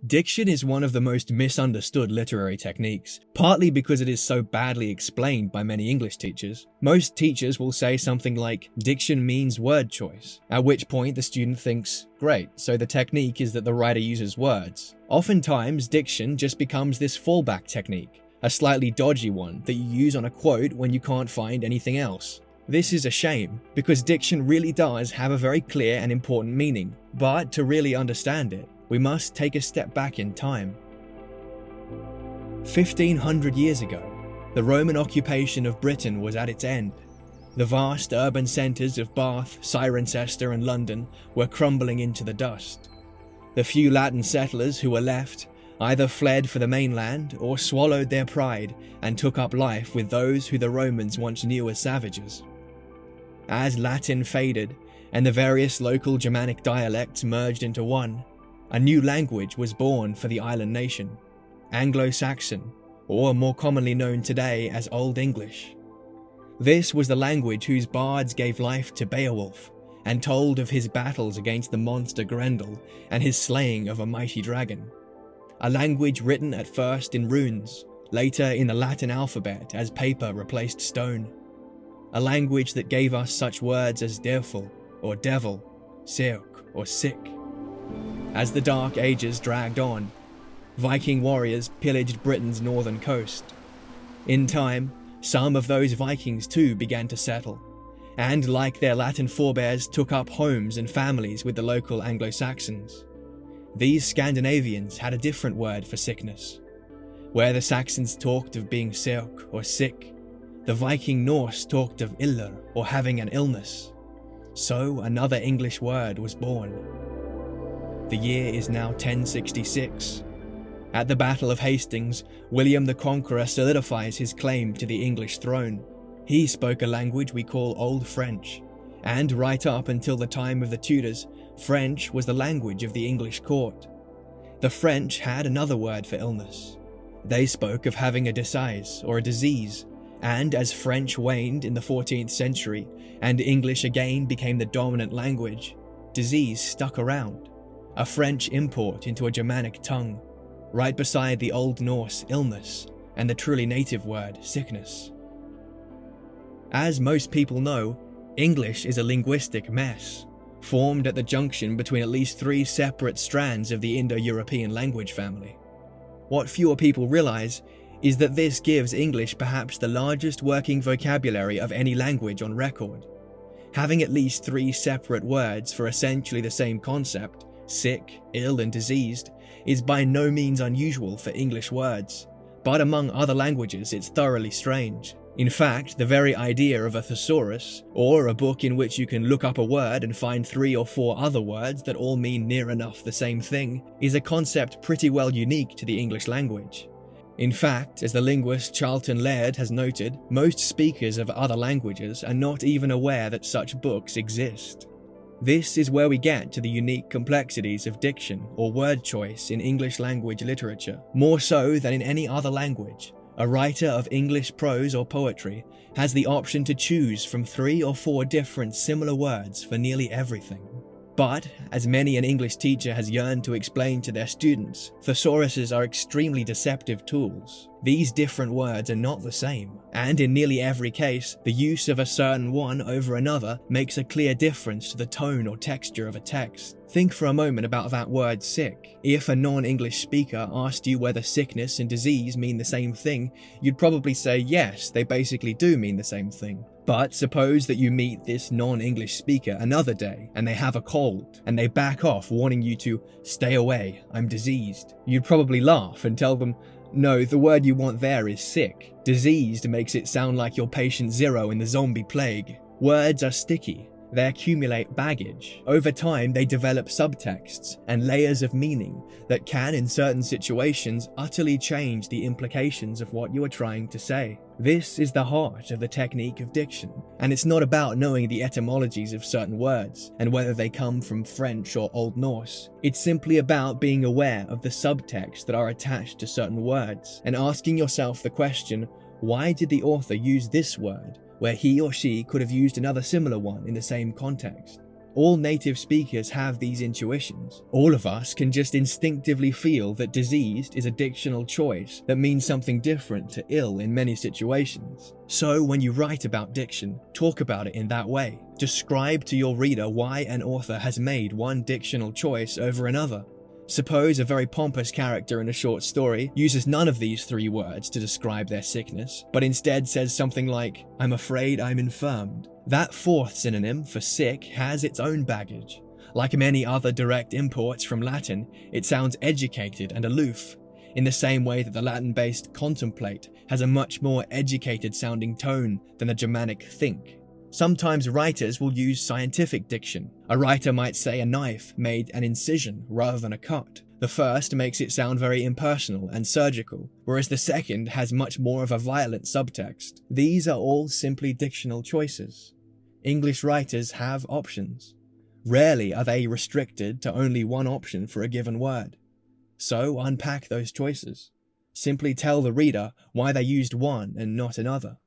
Diction is one of the most misunderstood literary techniques, partly because it is so badly explained by many English teachers. Most teachers will say something like, diction means word choice, at which point the student thinks, great, so the technique is that the writer uses words. Oftentimes, diction just becomes this fallback technique, a slightly dodgy one that you use on a quote when you can't find anything else. This is a shame, because diction really does have a very clear and important meaning, but to really understand it, we must take a step back in time. 1500 years ago, the Roman occupation of Britain was at its end. The vast urban centres of Bath, Cirencester and London were crumbling into the dust. The few Latin settlers who were left either fled for the mainland or swallowed their pride and took up life with those who the Romans once knew as savages. As Latin faded and the various local Germanic dialects merged into one, a new language was born for the island nation, Anglo-Saxon, or more commonly known today as Old English. This was the language whose bards gave life to Beowulf and told of his battles against the monster Grendel and his slaying of a mighty dragon. A language written at first in runes, later in the Latin alphabet as paper replaced stone. A language that gave us such words as dirful or devil, seok or sick. As the Dark Ages dragged on, Viking warriors pillaged Britain's northern coast. In time, some of those Vikings too began to settle, and like their Latin forebears took up homes and families with the local Anglo-Saxons. These Scandinavians had a different word for sickness. Where the Saxons talked of being seok or sick, the Viking Norse talked of iller or having an illness. So another English word was born. The year is now 1066. At the Battle of Hastings, William the Conqueror solidifies his claim to the English throne. He spoke a language we call Old French, and right up until the time of the Tudors, French was the language of the English court. The French had another word for illness. They spoke of having a disease or a disease, and as French waned in the 14th century and English again became the dominant language, disease stuck around. A French import into a Germanic tongue, right beside the Old Norse illness and the truly native word sickness. As most people know, English is a linguistic mess, formed at the junction between at least 3 separate strands of the Indo-European language family. What fewer people realize is that this gives English perhaps the largest working vocabulary of any language on record. Having at least 3 separate words for essentially the same concept, sick, ill and diseased, is by no means unusual for English words, but among other languages it's thoroughly strange. In fact, the very idea of a thesaurus, or a book in which you can look up a word and find 3 or 4 other words that all mean near enough the same thing, is a concept pretty well unique to the English language. In fact, as the linguist Charlton Laird has noted, most speakers of other languages are not even aware that such books exist. This is where we get to the unique complexities of diction or word choice in English language literature. More so than in any other language, a writer of English prose or poetry has the option to choose from 3 or 4 different similar words for nearly everything. But, as many an English teacher has yearned to explain to their students, thesauruses are extremely deceptive tools. These different words are not the same, and in nearly every case, the use of a certain one over another makes a clear difference to the tone or texture of a text. Think for a moment about that word sick. If a non-English speaker asked you whether sickness and disease mean the same thing, you'd probably say yes, they basically do mean the same thing. But suppose that you meet this non-English speaker another day and they have a cold and they back off warning you to stay away, I'm diseased. You'd probably laugh and tell them, no, the word you want there is sick. Diseased makes it sound like you're patient 0 in the zombie plague. Words are sticky. They accumulate baggage. Over time, they develop subtexts and layers of meaning that can, in certain situations, utterly change the implications of what you are trying to say. This is the heart of the technique of diction, and it's not about knowing the etymologies of certain words and whether they come from French or Old Norse. It's simply about being aware of the subtexts that are attached to certain words and asking yourself the question, why did the author use this word where he or she could have used another similar one in the same context? All native speakers have these intuitions. All of us can just instinctively feel that diseased is a dictional choice that means something different to ill in many situations. So when you write about diction, talk about it in that way. Describe to your reader why an author has made one dictional choice over another. Suppose a very pompous character in a short story uses none of these 3 words to describe their sickness, but instead says something like, "I'm afraid I'm infirmed." That 4th synonym for sick has its own baggage. Like many other direct imports from Latin, it sounds educated and aloof, in the same way that the Latin-based contemplate has a much more educated sounding tone than the Germanic think. Sometimes writers will use scientific diction. A writer might say a knife made an incision rather than a cut. The first makes it sound very impersonal and surgical, whereas the second has much more of a violent subtext. These are all simply dictional choices. English writers have options. Rarely are they restricted to only one option for a given word. So unpack those choices. Simply tell the reader why they used one and not another.